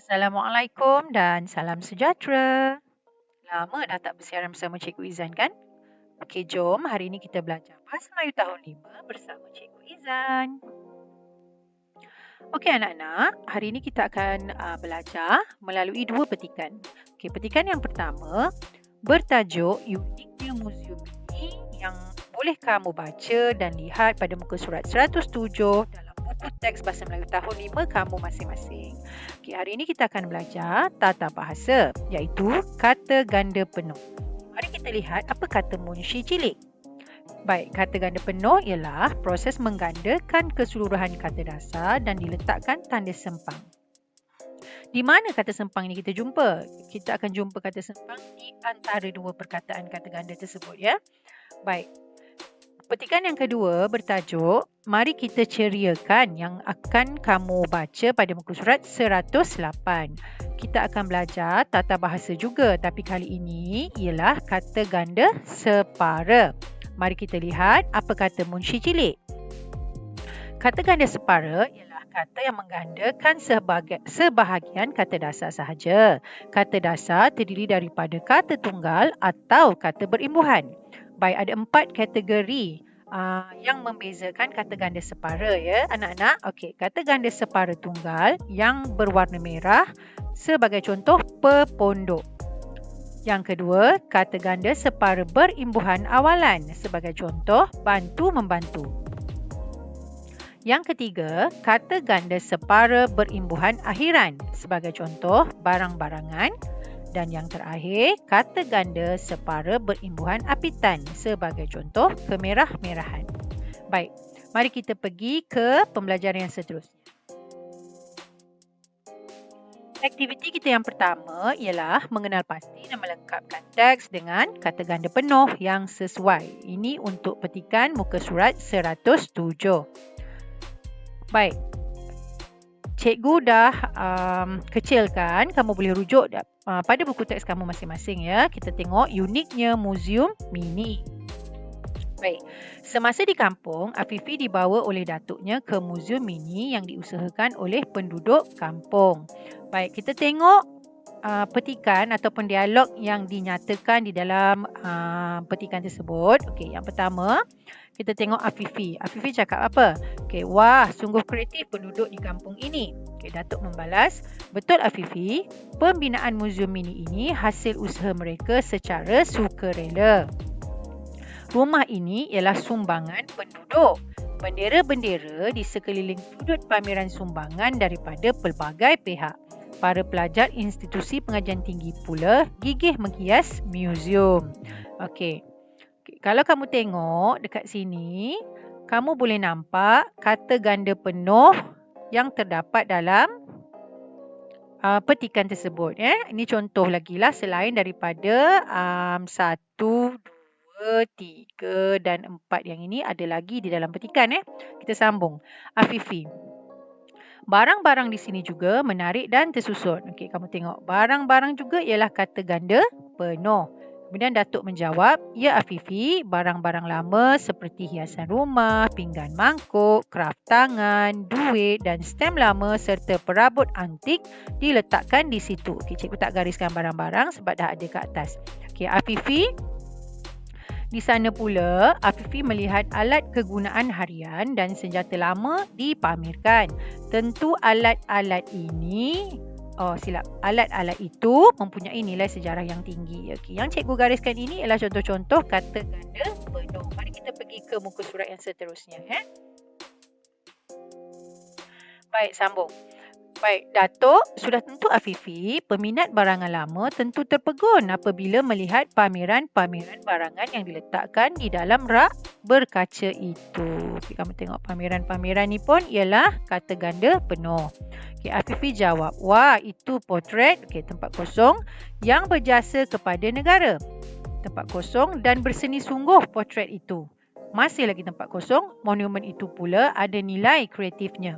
Assalamualaikum dan salam sejahtera. Lama dah tak bersiaran bersama Cikgu Izan kan? Okey, jom hari ini kita belajar Bahasa Melayu tahun 5 bersama Cikgu Izan. Okey anak-anak, hari ini kita akan belajar melalui dua petikan. Okey, petikan yang pertama bertajuk Uniknya Muzium Ini yang boleh kamu baca dan lihat pada muka surat 107 dalam buku teks Bahasa Melayu tahun 5 kamu masing-masing. Okey, hari ini kita akan belajar tata bahasa iaitu kata ganda penuh. Mari kita lihat apa kata munshi cilik. Baik, kata ganda penuh ialah proses menggandakan keseluruhan kata dasar dan diletakkan tanda sempang. Di mana kata sempang ini kita jumpa? Kita akan jumpa kata sempang di antara dua perkataan kata ganda tersebut ya. Baik. Petikan yang kedua bertajuk Mari kita ceriakan yang akan kamu baca pada muka surat 108. Kita akan belajar tata bahasa juga tapi kali ini ialah kata ganda separa. Mari kita lihat apa kata munshi cilik. Kata ganda separa ialah kata yang menggandakan sebahagian kata dasar sahaja. Kata dasar terdiri daripada kata tunggal atau kata berimbuhan. Baik, ada 4 kategori yang membezakan kata ganda separa ya anak-anak. Okey, kata ganda separa tunggal yang berwarna merah sebagai contoh pepondok. Yang kedua, kata ganda separa berimbuhan awalan sebagai contoh bantu membantu. Yang ketiga, kata ganda separa berimbuhan akhiran sebagai contoh barang-barangan. Dan yang terakhir, kata ganda separa berimbuhan apitan sebagai contoh kemerah-merahan. Baik, mari kita pergi ke pembelajaran yang seterusnya. Aktiviti kita yang pertama ialah mengenal pasti dan melengkapkan teks dengan kata ganda penuh yang sesuai. Ini untuk petikan muka surat 107. Baik. Cikgu dah kecilkan, kamu boleh rujuk pada buku teks kamu masing-masing ya. Kita tengok uniknya muzium mini. Baik, semasa di kampung, Afifi dibawa oleh datuknya ke muzium mini yang diusahakan oleh penduduk kampung. Baik, kita tengok petikan ataupun dialog yang dinyatakan di dalam petikan tersebut. Okey, yang pertama, kita tengok Afifi. Afifi cakap apa? Okey, wah, sungguh kreatif penduduk di kampung ini. Okey, Datuk membalas, betul Afifi, pembinaan muzium mini ini hasil usaha mereka secara sukarela. Rumah ini ialah sumbangan penduduk. Bendera-bendera di sekeliling sudut pameran sumbangan daripada pelbagai pihak. Para pelajar institusi pengajian tinggi pula gigih menghias muzium. Okey. Kalau kamu tengok dekat sini, kamu boleh nampak kata ganda penuh yang terdapat dalam petikan tersebut. Ini contoh lagi lah selain daripada 1, 2, 3 dan 4 yang ini ada lagi di dalam petikan. Kita sambung. Afifi. Barang-barang di sini juga menarik dan tersusun. Okey, kamu tengok. Barang-barang juga ialah kata ganda penuh. Kemudian Datuk menjawab, ya Afifi, barang-barang lama seperti hiasan rumah, pinggan mangkuk, kraft tangan, duit dan stem lama serta perabot antik diletakkan di situ. Okey, cikgu tak gariskan barang-barang sebab dah ada kat atas. Okey, Afifi. Di sana pula, Afifi melihat alat kegunaan harian dan senjata lama dipamerkan. Tentu alat-alat ini, alat-alat itu mempunyai nilai sejarah yang tinggi. Okey, yang cikgu gariskan ini ialah contoh-contoh kata ganda penuh. Mari kita pergi ke muka surat yang seterusnya. Baik, sambung. Baik, Datuk, sudah tentu Afifi, peminat barangan lama tentu terpegun apabila melihat pameran-pameran barangan yang diletakkan di dalam rak berkaca itu. Okay, kamu tengok pameran-pameran ni pun ialah kata ganda penuh. Okay, Afifi jawab, wah itu potret, tempat kosong yang berjasa kepada negara. Tempat kosong dan berseni sungguh potret itu. Masih lagi tempat kosong, monumen itu pula ada nilai kreatifnya.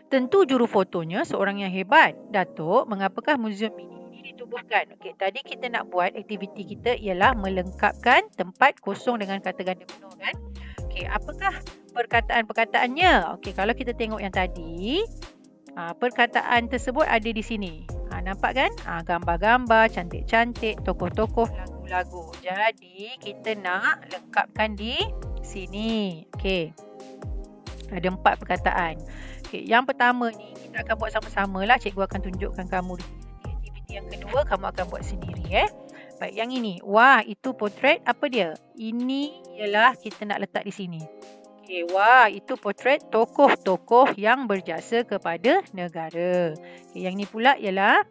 Tentu juru fotonya seorang yang hebat. Datuk, mengapakah muzium ini ditubuhkan? Okey, tadi kita nak buat aktiviti kita ialah melengkapkan tempat kosong dengan kata ganda penuh kan? Okey, apakah perkataan-perkataannya? Okey, kalau kita tengok yang tadi, Perkataan tersebut ada di sini. Nampak kan? Gambar-gambar, cantik-cantik, tokoh-tokoh, lagu-lagu. Jadi, kita nak lengkapkan di sini. Okey. Ada 4 perkataan. Okey, yang pertama ni kita akan buat sama-sama lah. Cikgu akan tunjukkan kamu di sini. Aktiviti yang kedua kamu akan buat sendiri. Baik, yang ini. Wah, itu potret apa dia? Ini ialah kita nak letak di sini. Okey, wah, itu potret tokoh-tokoh yang berjasa kepada negara. Okey, yang ni pula ialah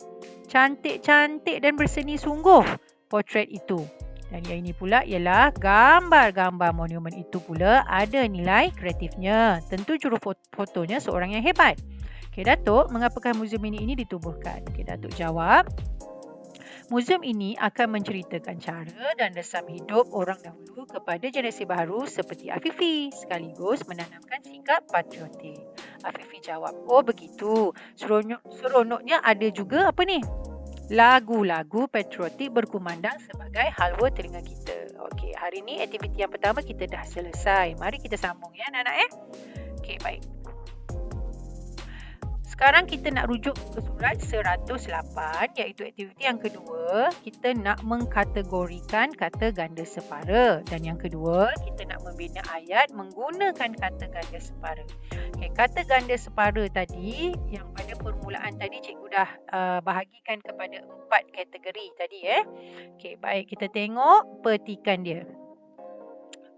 cantik-cantik dan berseni sungguh potret itu. Dan yang ini pula ialah gambar-gambar monumen itu pula ada nilai kreatifnya. Tentu juru fotonya seorang yang hebat. Okey, Datuk, mengapakah muzium ini ditubuhkan? Okey, Datuk jawab. Muzium ini akan menceritakan cara dan resam hidup orang dahulu kepada generasi baru seperti Afifi sekaligus menanamkan sikap patriotik. Afifi jawab, oh begitu. Seronoknya ada juga apa ni? Lagu-lagu patriotik berkumandang sebagai halwa telinga kita. Okey, hari ni aktiviti yang pertama kita dah selesai. Mari kita sambung ya anak-anak. Okey, baik. Sekarang kita nak rujuk ke surat 108 iaitu aktiviti yang kedua. Kita nak mengkategorikan kata ganda separa. Dan yang kedua, kita nak membina ayat menggunakan kata ganda separa. Okay, kata ganda separa tadi, yang pada permulaan tadi cikgu dah bahagikan kepada 4 kategori tadi. Okay, baik, kita tengok petikan dia.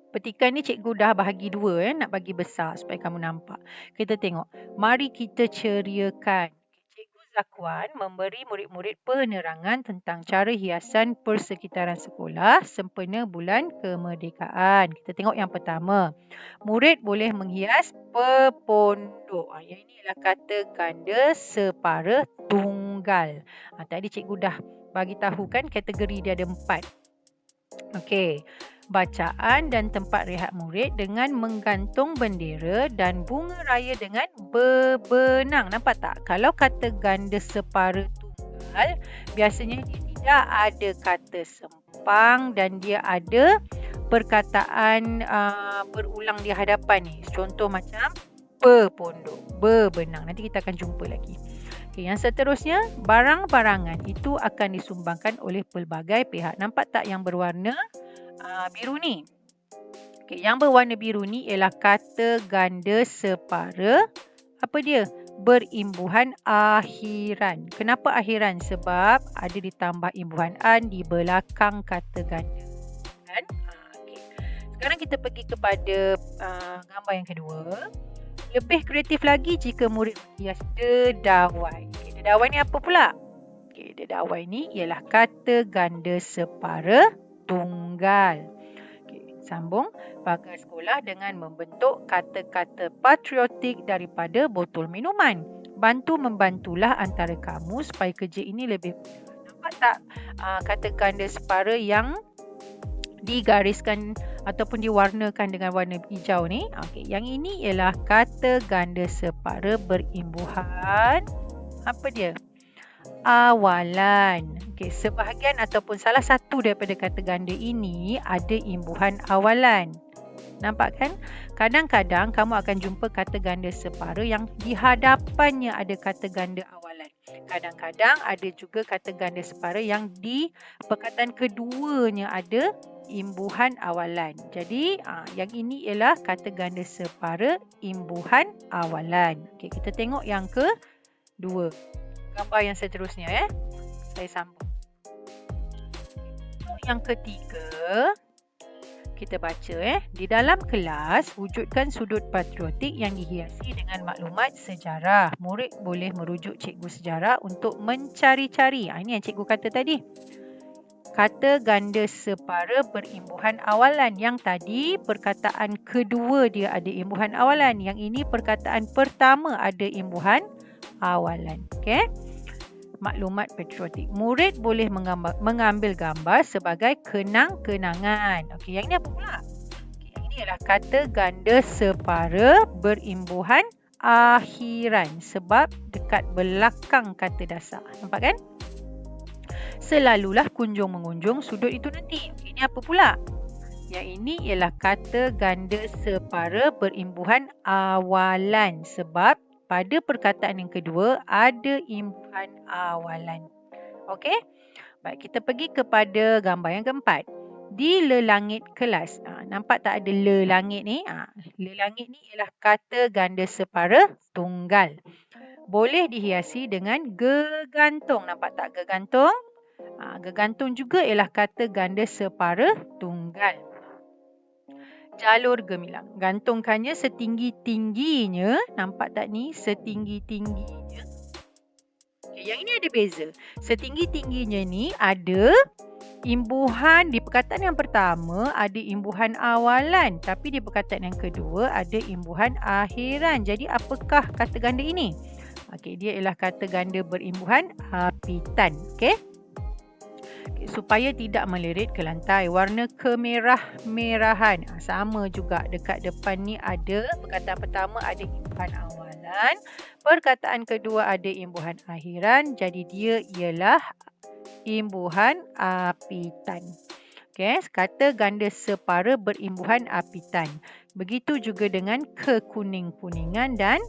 Petikan ni cikgu dah bahagi 2 nak bagi besar supaya kamu nampak. Kita tengok. Mari kita ceriakan. Cikgu Zakwan memberi murid-murid penerangan tentang cara hiasan persekitaran sekolah sempena bulan kemerdekaan. Kita tengok yang pertama. Murid boleh menghias pepondok. Yang ini adalah kata ganda separa tunggal. Tadi cikgu dah bagi tahu kan kategori dia ada 4. Okey. Bacaan dan tempat rehat murid dengan menggantung bendera dan bunga raya dengan bebenang. Nampak tak? Kalau kata ganda separa tunggal, biasanya dia tidak ada kata sempang dan dia ada perkataan berulang di hadapan ni. Contoh macam pepondok, bebenang. Nanti kita akan jumpa lagi. Okay, yang seterusnya, barang-barangan itu akan disumbangkan oleh pelbagai pihak. Nampak tak yang berwarna biru ni? Okay, yang berwarna biru ni ialah kata ganda separa. Apa dia? Berimbuhan akhiran. Kenapa akhiran? Sebab ada ditambah imbuhan an di belakang kata ganda. Kan? Okay. Sekarang kita pergi kepada gambar yang kedua. Lebih kreatif lagi jika murid menghias dedawai. Okay, dedawai ni apa pula? Okay, dedawai ni ialah kata ganda separa tunggal. Okay, sambung. Pagar sekolah dengan membentuk kata-kata patriotik daripada botol minuman. Membantulah antara kamu supaya kerja ini lebih mudah. Nampak tak kata ganda separa yang digariskan ataupun diwarnakan dengan warna hijau ni? Okay, yang ini ialah kata ganda separa berimbuhan. Apa dia? Awalan. Okay, sebahagian ataupun salah satu daripada kata ganda ini ada imbuhan awalan. Nampak kan? Kadang-kadang kamu akan jumpa kata ganda separa yang di hadapannya ada kata ganda awalan. Kadang-kadang ada juga kata ganda separa yang di perkataan keduanya ada imbuhan awalan. Jadi, yang ini ialah kata ganda separa imbuhan awalan. Okay, kita tengok yang kedua. Gambar yang seterusnya. Saya sambung. Yang ketiga, kita baca. Di dalam kelas, wujudkan sudut patriotik yang dihiasi dengan maklumat sejarah. Murid boleh merujuk cikgu sejarah untuk mencari-cari. Ini yang cikgu kata tadi. Kata ganda separa berimbuhan awalan. Yang tadi perkataan kedua dia ada imbuhan awalan. Yang ini perkataan pertama ada imbuhan awalan. Okey. Maklumat patriotik. Murid boleh mengambil gambar sebagai kenang-kenangan. Okey, yang ini apa pula? Okay, yang ini adalah kata ganda separa berimbuhan akhiran sebab dekat belakang kata dasar. Nampak kan? Selalulah kunjung-mengunjung sudut itu nanti. Ini apa pula? Yang ini ialah kata ganda separa berimbuhan awalan sebab pada perkataan yang kedua ada imbuhan awalan. Okey? Baik, kita pergi kepada gambar yang keempat. Di lelangit kelas. Nampak tak ada lelangit ni? Lelangit ni ialah kata ganda separa tunggal. Boleh dihiasi dengan gegantung. Nampak tak gegantung? Gegantung juga ialah kata ganda separa tunggal. Jalur gemilang. Gantungkannya setinggi-tingginya. Nampak tak ni? Setinggi-tingginya. Okay, yang ini ada beza. Setinggi-tingginya ni ada imbuhan. Di perkataan yang pertama ada imbuhan awalan. Tapi di perkataan yang kedua ada imbuhan akhiran. Jadi apakah kata ganda ini? Okay, dia ialah kata ganda berimbuhan apitan. Okay. Supaya tidak melirit ke lantai, warna kemerah-merahan. Sama juga dekat depan ni ada perkataan pertama ada imbuhan awalan, perkataan kedua ada imbuhan akhiran, jadi dia ialah imbuhan apitan. Okay, kata ganda separa berimbuhan apitan. Begitu juga dengan kekuning-kuningan dan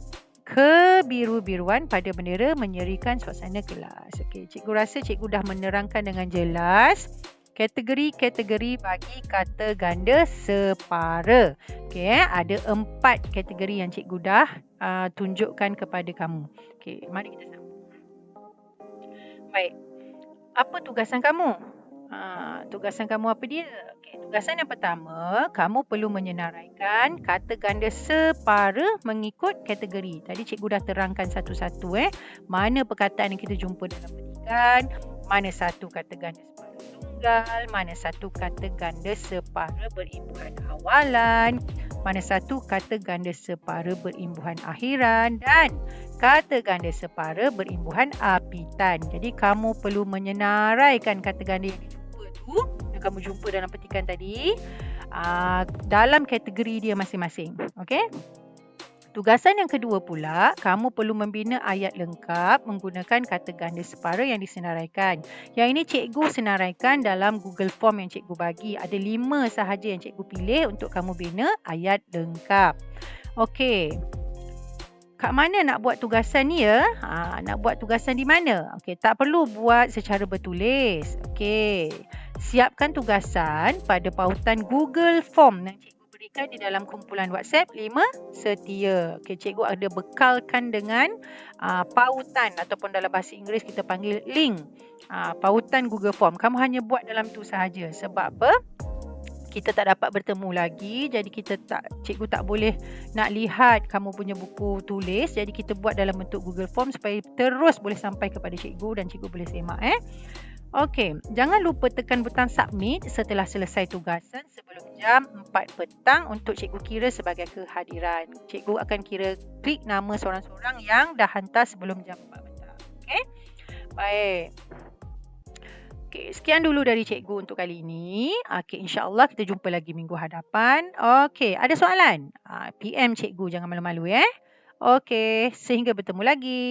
kebiru-biruan pada bendera menyerikan suasana kelas. Okey, cikgu rasa cikgu dah menerangkan dengan jelas kategori-kategori bagi kata ganda separa. Okey, ada 4 kategori yang cikgu dah tunjukkan kepada kamu. Okey, mari kita sambung. Baik. Apa tugasan kamu? Tugasan kamu apa dia? Okay, tugasan yang pertama, kamu perlu menyenaraikan kata ganda separa mengikut kategori. Tadi cikgu dah terangkan satu-satu. Mana perkataan yang kita jumpa dalam petikan, mana satu kata ganda separa tunggal, mana satu kata ganda separa berimbuhan awalan, mana satu kata ganda separa berimbuhan akhiran dan kata ganda separa berimbuhan apitan. Jadi kamu perlu menyenaraikan kata ganda yang dijumpa tu, yang kamu jumpa dalam petikan tadi, dalam kategori dia masing-masing. Okey? Tugasan yang kedua pula, kamu perlu membina ayat lengkap menggunakan kata ganda separa yang disenaraikan. Yang ini cikgu senaraikan dalam Google Form yang cikgu bagi. Ada 5 sahaja yang cikgu pilih untuk kamu bina ayat lengkap. Okey. Kat mana nak buat tugasan ni ya? Nak buat tugasan di mana? Okey, tak perlu buat secara bertulis. Okey. Siapkan tugasan pada pautan Google Form yang cikgu berikan di dalam kumpulan WhatsApp 5 setia. Okey, cikgu ada bekalkan dengan pautan ataupun dalam bahasa Inggeris kita panggil link. Pautan Google Form. Kamu hanya buat dalam tu sahaja. Sebab apa? Kita tak dapat bertemu lagi, jadi cikgu tak boleh nak lihat kamu punya buku tulis, jadi kita buat dalam bentuk Google Form supaya terus boleh sampai kepada cikgu dan cikgu boleh semak. Okey, jangan lupa tekan butang submit setelah selesai tugasan sebelum jam 4 petang untuk cikgu kira sebagai kehadiran. Cikgu akan klik nama seorang-seorang yang dah hantar sebelum jam 4 petang. Okey, baik. Okey, sekian dulu dari cikgu untuk kali ini. Okey, insya-Allah kita jumpa lagi minggu hadapan. Okey, ada soalan? PM cikgu, jangan malu-malu ya. Okey, sehingga bertemu lagi.